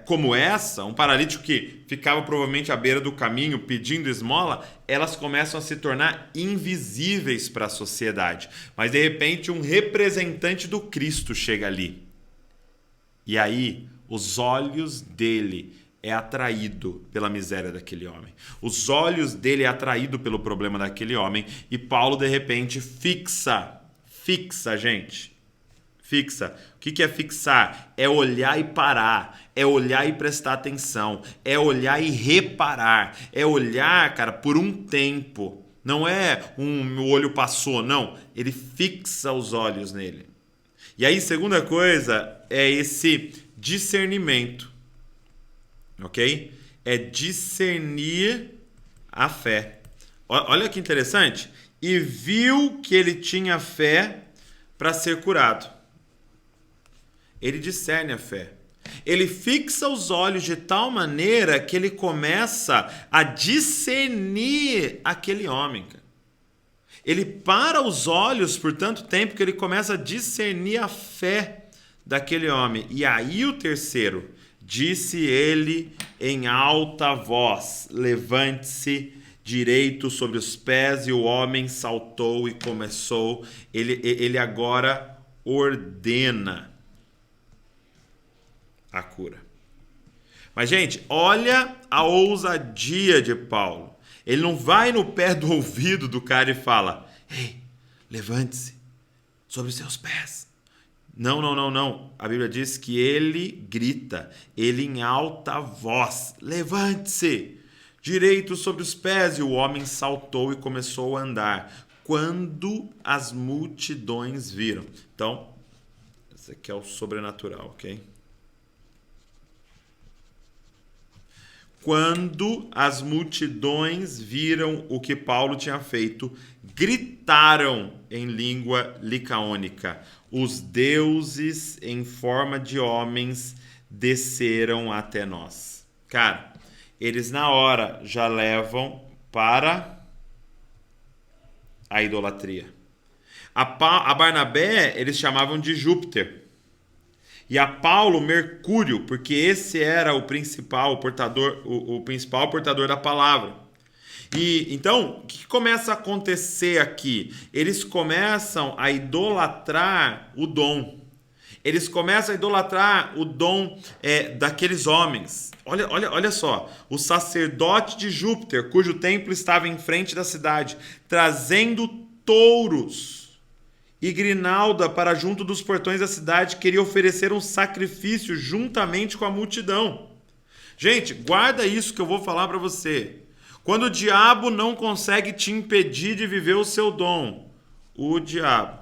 como essa, um paralítico que ficava provavelmente à beira do caminho pedindo esmola, elas começam a se tornar invisíveis para a sociedade. Mas de repente um representante do Cristo chega ali. E aí os olhos dele é atraído pela miséria daquele homem. Os olhos dele é atraído pelo problema daquele homem. E Paulo, de repente, fixa, gente. Fixa. O que é fixar? É olhar e parar. É olhar e prestar atenção. É olhar e reparar. É olhar, cara, por um tempo. Não é o olho passou, não. Ele fixa os olhos nele. E aí, segunda coisa, é esse discernimento. Ok? É discernir a fé. Olha que interessante. E viu que ele tinha fé para ser curado. Ele discerne a fé. Ele fixa os olhos de tal maneira que ele começa a discernir aquele homem, cara. Ele para os olhos por tanto tempo que ele começa a discernir a fé daquele homem. E aí o terceiro, disse ele em alta voz, levante-se direito sobre os pés, e o homem saltou e começou. Ele agora ordena a cura. Mas, gente, olha a ousadia de Paulo. Ele não vai no pé do ouvido do cara e fala: ei, levante-se sobre os seus pés. Não. A Bíblia diz que ele grita, ele em alta voz: levante-se direito sobre os pés. E o homem saltou e começou a andar, quando as multidões viram. Então, esse aqui é o sobrenatural, ok? Quando as multidões viram o que Paulo tinha feito, gritaram em língua licaônica: os deuses em forma de homens desceram até nós. Cara, eles na hora já levam para a idolatria. A Barnabé eles chamavam de Júpiter. E a Paulo, Mercúrio, porque esse era o principal portador, o principal portador da palavra. E então, o que começa a acontecer aqui? Eles começam a idolatrar o dom. Eles começam a idolatrar o dom daqueles homens. Olha só, o sacerdote de Júpiter, cujo templo estava em frente da cidade, trazendo touros e grinalda para junto dos portões da cidade, queria oferecer um sacrifício juntamente com a multidão. Gente, guarda isso que eu vou falar para você. Quando o diabo não consegue te impedir de viver o seu dom, o diabo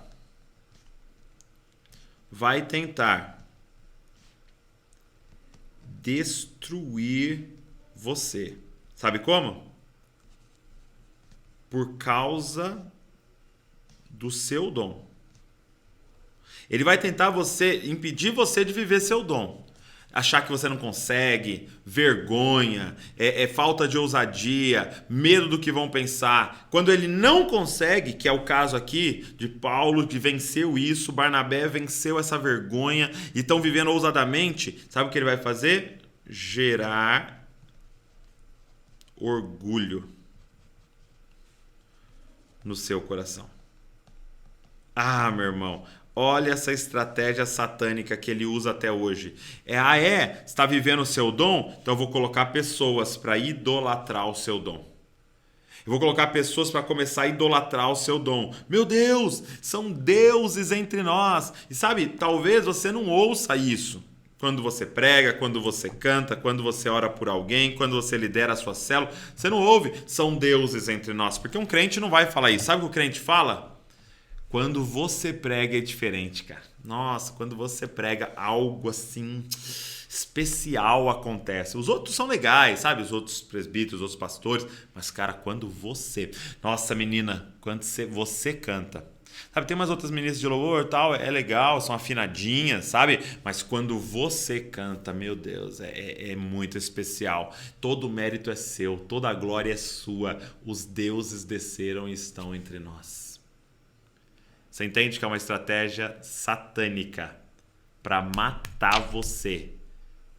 vai tentar destruir você. Sabe como? Por causa do seu dom. Ele vai tentar impedir você de viver seu dom. Achar que você não consegue, vergonha, falta de ousadia, medo do que vão pensar. Quando ele não consegue, que é o caso aqui de Paulo, que venceu isso, Barnabé venceu essa vergonha e estão vivendo ousadamente, sabe o que ele vai fazer? Gerar orgulho no seu coração. Ah, meu irmão, olha essa estratégia satânica que ele usa até hoje. Você está vivendo o seu dom? Então eu vou colocar pessoas para idolatrar o seu dom. Eu vou colocar pessoas para começar a idolatrar o seu dom. Meu Deus, são deuses entre nós. E sabe, talvez você não ouça isso. Quando você prega, quando você canta, quando você ora por alguém, quando você lidera a sua célula, você não ouve, são deuses entre nós. Porque um crente não vai falar isso. Sabe o que o crente fala? Quando você prega é diferente, cara. Nossa, quando você prega, algo assim especial acontece. Os outros são legais, sabe? Os outros presbíteros, os outros pastores. Mas, cara, quando você... Nossa, menina, quando você canta. Sabe, tem umas outras meninas de louvor e tal, é legal, são afinadinhas, sabe? Mas quando você canta, meu Deus, é muito especial. Todo o mérito é seu, toda a glória é sua. Os deuses desceram e estão entre nós. Você entende que é uma estratégia satânica para matar você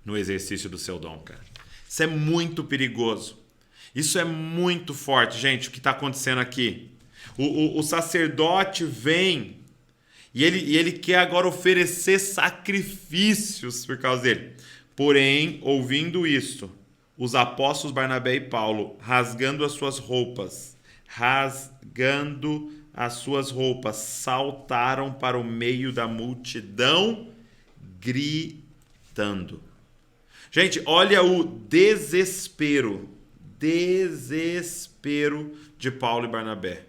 no exercício do seu dom, cara. Isso é muito perigoso. Isso é muito forte, gente, o que está acontecendo aqui. O sacerdote vem e ele quer agora oferecer sacrifícios por causa dele. Porém, ouvindo isto, os apóstolos Barnabé e Paulo, rasgando as suas roupas, saltaram para o meio da multidão, gritando. Gente, olha o desespero de Paulo e Barnabé.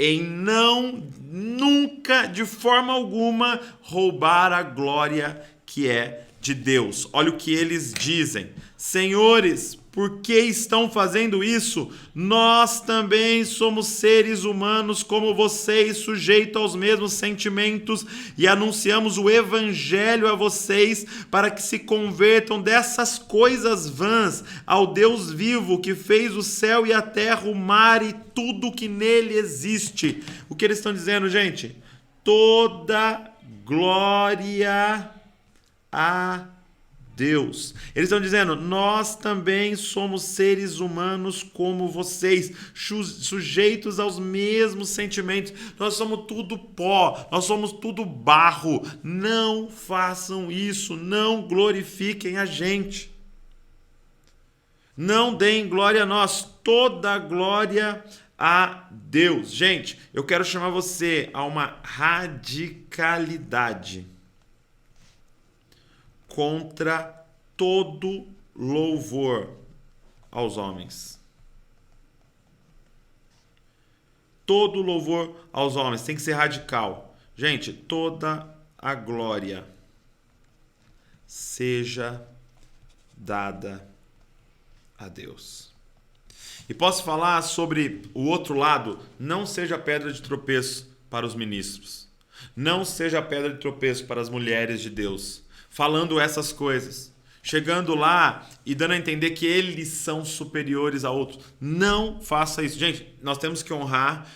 Em nunca, de forma alguma, roubar a glória que é de Deus. Olha o que eles dizem. Senhores, Por que estão fazendo isso? Nós também somos seres humanos como vocês, sujeitos aos mesmos sentimentos, e anunciamos o evangelho a vocês para que se convertam dessas coisas vãs ao Deus vivo que fez o céu e a terra, o mar e tudo que nele existe. O que eles estão dizendo, gente? Toda glória a Deus. Eles estão dizendo, nós também somos seres humanos como vocês, sujeitos aos mesmos sentimentos. Nós somos tudo pó, nós somos tudo barro. Não façam isso, não glorifiquem a gente. Não deem glória a nós, toda glória a Deus. Gente, eu quero chamar você a uma radicalidade contra todo louvor aos homens. Todo louvor aos homens tem que ser radical. Gente, toda a glória seja dada a Deus. E posso falar sobre o outro lado, não seja pedra de tropeço para os ministros. Não seja pedra de tropeço para as mulheres de Deus. Falando essas coisas, chegando lá e dando a entender que eles são superiores a outros. Não faça isso. Gente, nós temos que honrar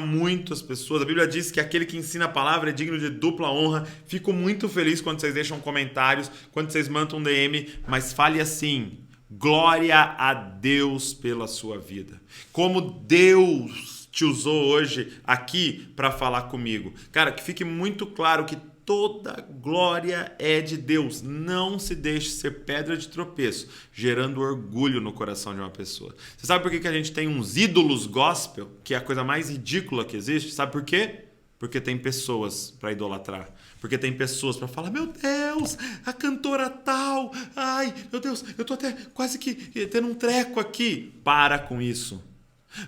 muito as pessoas. A Bíblia diz que aquele que ensina a palavra é digno de dupla honra. Fico muito feliz quando vocês deixam comentários, quando vocês mandam um DM, mas fale assim: glória a Deus pela sua vida. Como Deus te usou hoje aqui para falar comigo. Cara, que fique muito claro que toda glória é de Deus. Não se deixe ser pedra de tropeço, gerando orgulho no coração de uma pessoa. Você sabe por que a gente tem uns ídolos gospel, que é a coisa mais ridícula que existe? Sabe por quê? Porque tem pessoas para idolatrar. Porque tem pessoas para falar, meu Deus, a cantora tal, ai, meu Deus, eu tô até quase que tendo um treco aqui. Para com isso.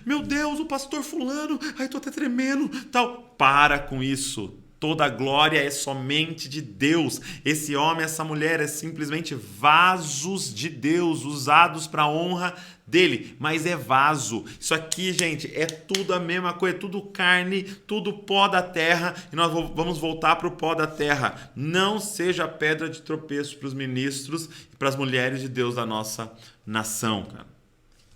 Meu Deus, o pastor fulano, ai, tô até tremendo, tal. Para com isso. Toda a glória é somente de Deus. Esse homem, essa mulher é simplesmente vasos de Deus, usados para a honra dele. Mas é vaso. Isso aqui, gente, é tudo a mesma coisa. É tudo carne, tudo pó da terra. E nós vamos voltar para o pó da terra. Não seja pedra de tropeço para os ministros e para as mulheres de Deus da nossa nação, cara.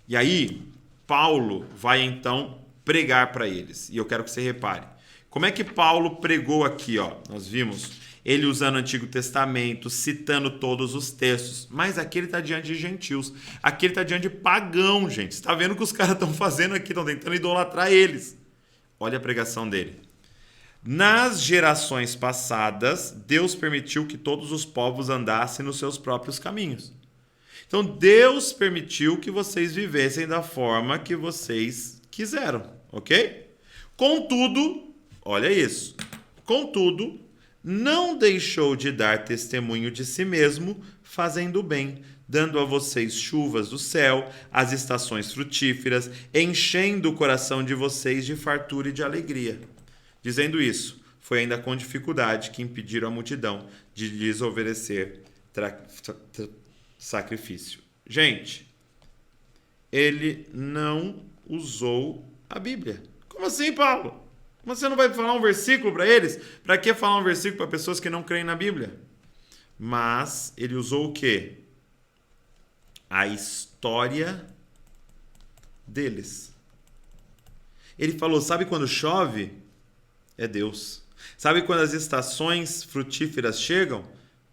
E aí, Paulo vai então pregar para eles. E eu quero que você repare. Como é que Paulo pregou aqui, ó? Nós vimos ele usando o Antigo Testamento, citando todos os textos, mas aqui ele está diante de gentios, aqui ele está diante de pagão, gente. Você está vendo o que os caras estão fazendo aqui, estão tentando idolatrar eles. Olha a pregação dele. Nas gerações passadas, Deus permitiu que todos os povos andassem nos seus próprios caminhos. Então, Deus permitiu que vocês vivessem da forma que vocês quiseram, ok? Contudo, olha isso. Contudo, não deixou de dar testemunho de si mesmo, fazendo bem, dando a vocês chuvas do céu, as estações frutíferas, enchendo o coração de vocês de fartura e de alegria. Dizendo isso, foi ainda com dificuldade que impediram a multidão de lhes oferecer sacrifício. Gente, ele não usou a Bíblia. Como assim, Paulo? Você não vai falar um versículo para eles? Para que falar um versículo para pessoas que não creem na Bíblia? Mas ele usou o quê? A história deles. Ele falou, sabe quando chove? É Deus. Sabe quando as estações frutíferas chegam?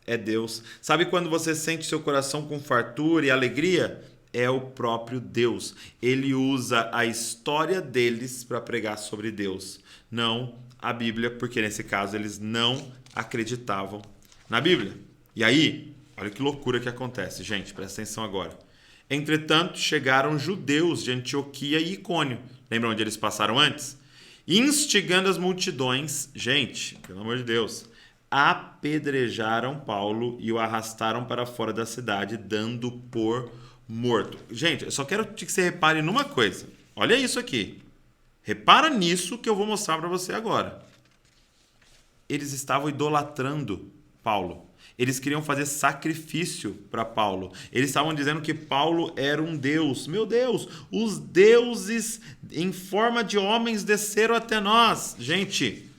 É Deus. Sabe quando você sente seu coração com fartura e alegria? É o próprio Deus. Ele usa a história deles para pregar sobre Deus, não a Bíblia, porque nesse caso eles não acreditavam na Bíblia. E aí, olha que loucura que acontece, gente, presta atenção agora. Entretanto, chegaram judeus de Antioquia e Icônio. Lembra onde eles passaram antes? Instigando as multidões, gente, pelo amor de Deus, apedrejaram Paulo e o arrastaram para fora da cidade, dando por morto. Gente, eu só quero que você repare numa coisa. Olha isso aqui. Repara nisso que eu vou mostrar para você agora. Eles estavam idolatrando Paulo. Eles queriam fazer sacrifício para Paulo. Eles estavam dizendo que Paulo era um deus. Meu Deus, os deuses em forma de homens desceram até nós. Gente,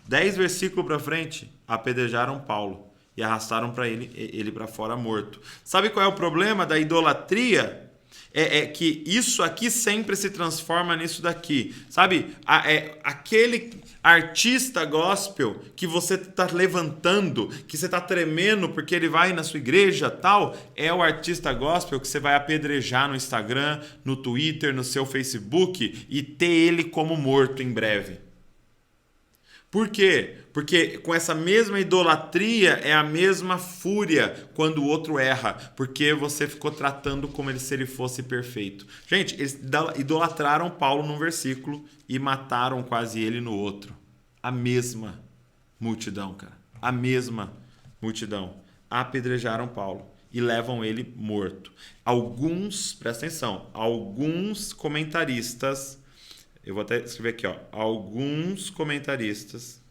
10 versículos para frente, apedrejaram Paulo e arrastaram para ele para fora morto. Sabe qual é o problema da idolatria? É que isso aqui sempre se transforma nisso daqui. Sabe? Aquele artista gospel que você está levantando, que você está tremendo porque ele vai na sua igreja tal, é o artista gospel que você vai apedrejar no Instagram, no Twitter, no seu Facebook e ter ele como morto em breve. Por quê? Porque com essa mesma idolatria é a mesma fúria quando o outro erra, porque você ficou tratando como se ele fosse perfeito. Gente, eles idolatraram Paulo num versículo e mataram quase ele no outro. A mesma multidão, cara. A mesma multidão. Apedrejaram Paulo e levam ele morto. Presta atenção, alguns comentaristas... Eu vou até escrever aqui, ó. Alguns comentaristas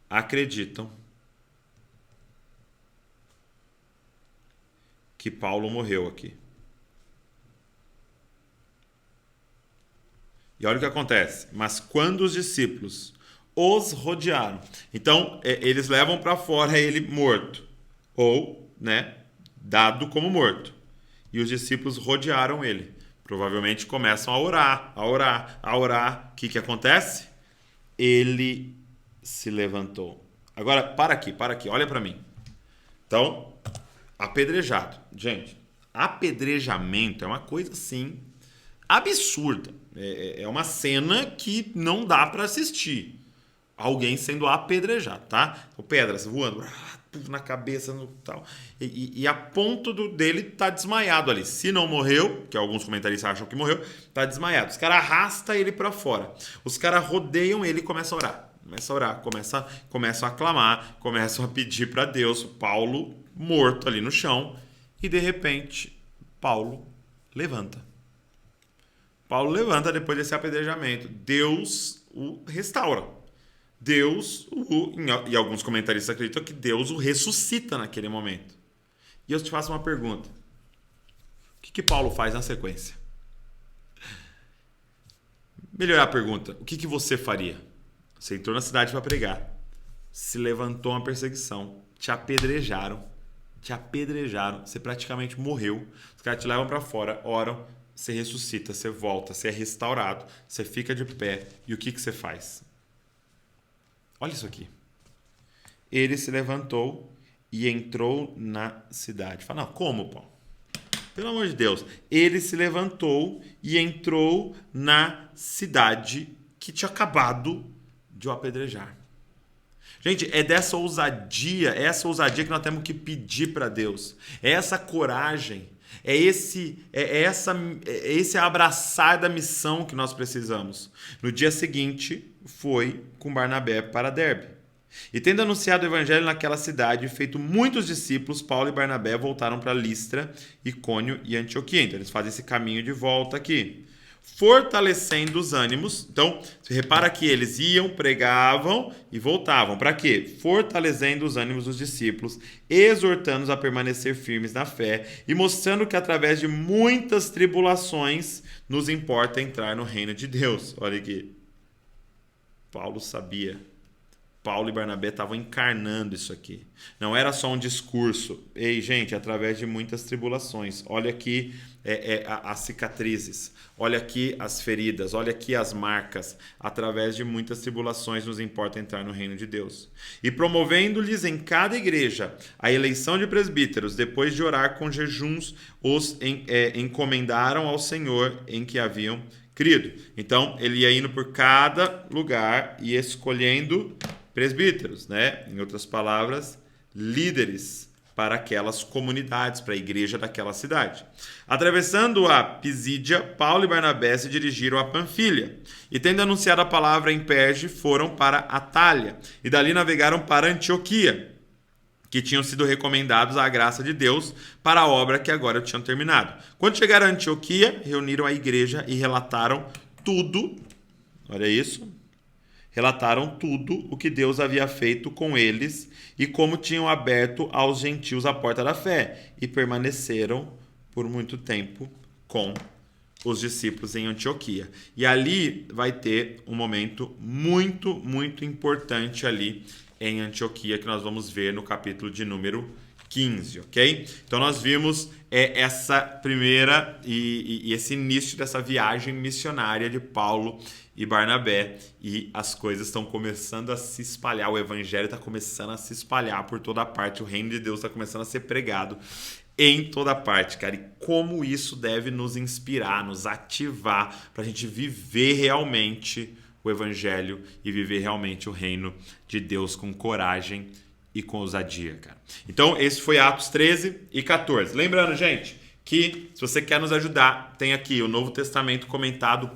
acreditam que Paulo morreu aqui. E olha o que acontece. Mas quando os discípulos os rodearam, então eles levam para fora ele morto, ou, dado como morto. E os discípulos rodearam ele. Provavelmente começam a orar. O que acontece? Ele se levantou. Agora, para aqui, olha para mim. Então, apedrejado. Gente, apedrejamento é uma coisa assim absurda. É uma cena que não dá para assistir. Alguém sendo apedrejado, tá? Pedras voando na cabeça tal. E a ponto dele tá desmaiado ali. Se não morreu, que alguns comentaristas acham que morreu, tá desmaiado. Os caras arrastam ele para fora. Os caras rodeiam ele e começam a orar. Começam a clamar, começam a pedir para Deus. Paulo morto ali no chão. E de repente, Paulo levanta. Paulo levanta depois desse apedrejamento. Deus o restaura. E alguns comentaristas acreditam que Deus o ressuscita naquele momento. E eu te faço uma pergunta. O que Paulo faz na sequência? Melhorar a pergunta. O que você faria? Você entrou na cidade para pregar. Se levantou uma perseguição. Te apedrejaram. Você praticamente morreu. Os caras te levam para fora, oram. Você ressuscita, você volta, você é restaurado. Você fica de pé. E o que você faz? Olha isso aqui. Ele se levantou e entrou na cidade. Fala, não, como, Paulo? Pelo amor de Deus. Ele se levantou e entrou na cidade que tinha acabado de o apedrejar. Gente, é dessa ousadia, essa ousadia que nós temos que pedir para Deus. É essa coragem, é esse abraçar da missão que nós precisamos. No dia seguinte, foi com Barnabé para Derbe. E tendo anunciado o evangelho naquela cidade e feito muitos discípulos, Paulo e Barnabé voltaram para Listra, Icônio e Antioquia. Então, eles fazem esse caminho de volta aqui. Fortalecendo os ânimos. Então, você repara que eles iam, pregavam e voltavam. Para quê? Fortalecendo os ânimos dos discípulos, exortando-os a permanecer firmes na fé e mostrando que através de muitas tribulações nos importa entrar no reino de Deus. Olha aqui. Paulo sabia. Paulo e Barnabé estavam encarnando isso aqui. Não era só um discurso. Ei, gente, através de muitas tribulações. Olha aqui as cicatrizes. Olha aqui as feridas. Olha aqui as marcas. Através de muitas tribulações nos importa entrar no reino de Deus. E promovendo-lhes em cada igreja a eleição de presbíteros, depois de orar com jejuns, os encomendaram ao Senhor em que haviam crido. Então, ele ia indo por cada lugar e escolhendo presbíteros, Em outras palavras, líderes para aquelas comunidades, para a igreja daquela cidade. Atravessando a Pisídia, Paulo e Barnabé se dirigiram a Panfilha. E tendo anunciado a palavra em Perge, foram para Atália. E dali navegaram para Antioquia, que tinham sido recomendados à graça de Deus para a obra que agora tinham terminado. Quando chegaram a Antioquia, reuniram a igreja e relataram tudo. Olha isso. relataram tudo o que Deus havia feito com eles e como tinham aberto aos gentios a porta da fé, e permaneceram por muito tempo com os discípulos em Antioquia. E ali vai ter um momento muito, muito importante ali em Antioquia, que nós vamos ver no capítulo de número 15, ok? Então nós vimos essa primeira e esse início dessa viagem missionária de Paulo e Barnabé, e as coisas estão começando a se espalhar, o evangelho está começando a se espalhar por toda parte, o reino de Deus está começando a ser pregado em toda parte, cara. E como isso deve nos inspirar, nos ativar para a gente viver realmente o evangelho e viver realmente o reino de Deus com coragem e com ousadia, cara. Então, esse foi Atos 13 e 14. Lembrando, gente, que se você quer nos ajudar, tem aqui o Novo Testamento comentado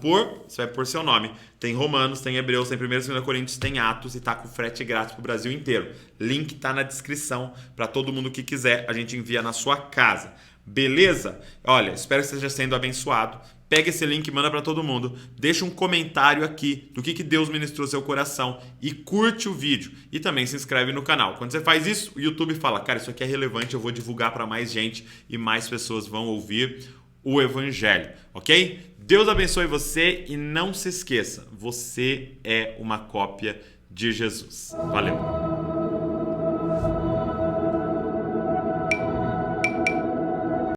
você vai pôr seu nome. Tem Romanos, tem Hebreus, tem 1º e 2º Coríntios, tem Atos, e tá com frete grátis pro Brasil inteiro. Link tá na descrição para todo mundo que quiser, a gente envia na sua casa. Beleza? Olha, espero que você esteja sendo abençoado. Pega esse link e manda para todo mundo. Deixa um comentário aqui do que Deus ministrou seu coração e curte o vídeo. E também se inscreve no canal. Quando você faz isso, o YouTube fala, cara, isso aqui é relevante, eu vou divulgar para mais gente e mais pessoas vão ouvir o evangelho, ok? Deus abençoe você e não se esqueça, você é uma cópia de Jesus. Valeu!